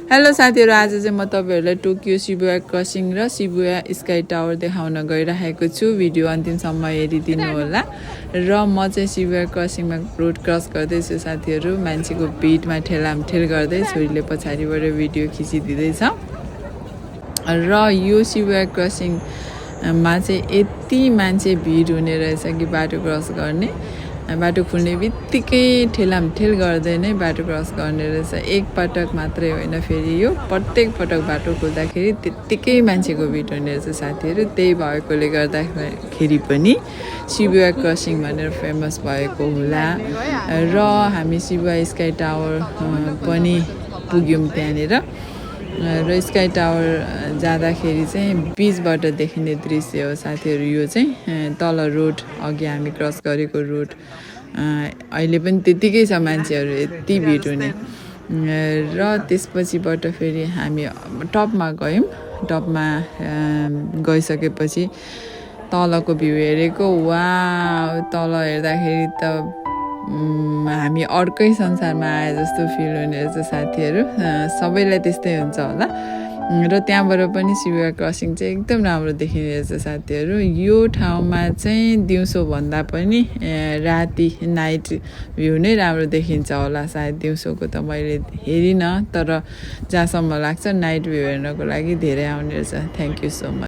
Hello साथीहरु, आज चाहिँ म तपाईहरुलाई टोकियो शिबुया क्रसिङ र शिबुया स्काई टावर देखाउन गइरहेको छु। भिडियो अन्तिमसम्म हेरिदिनु होला। र म चाहिँ शिबुया क्रसिङमा रोड क्रस गर्दै छु साथीहरु। मान्छेको भिडमा ठेलामठेल गर्दै छोरीले पछाडीबाट भिडियो खिचिदिदै छ। र यो शिबुया क्रसिङ मा चाहिँ यति मान्छे भिड हुने रहेछ कि बाटो क्रस गर्ने, बाटो खुल्ने बित्तिकै ठेलामठेल गर्दै नै बाटो क्रस गर्ने रहेछ। एक पटक मात्रै होइन, फेरि यो प्रत्येक पटक बाटो खुल्दाखेरि त्यत्तिकै मान्छेको भिड हुने रहेछ साथीहरु। त्यही भएकोले गर्दाखेरि पनि शिबुया क्रसिङ भनेर फेमस भएको होला। र हामी शिबुया स्काई टावर पनि पुग्यौं त्यहाँनिर। र स्काई टावर जाँदाखेरि चाहिँ बीचबाट देखिने दृश्य हो साथीहरु। यो चाहिँ तल रोड, अघि हामी क्रस गरेको रोड अहिले पनि त्यतिकै छ, मान्छेहरु यति भिड हुने। र त्यसपछिबाट फेरि हामी टपमा गयौं। टपमा गइसकेपछि तलको भ्यू हेरेको, वाउ, तल हेर्दाखेरि त हामी अर्कै संसारमा आए जस्तो फिल हुने रहेछ साथीहरु। सबैलाई त्यस्तै हुन्छ होला। र त्यहाँबाट पनि शिबुया क्रसिङ चाहिँ एकदम राम्रो देखिने रहेछ साथीहरु। यो ठाउँमा चाहिँ दिउँसो भन्दा पनि राति नाइट भ्यू नै राम्रो देखिन्छ होला सायद। दिउँसोको त मैले हेरिन, तर जहाँसम्म लाग्छ नाइट भ्यू हेर्नको लागि धेरै आउने रहेछ। Thank you so much.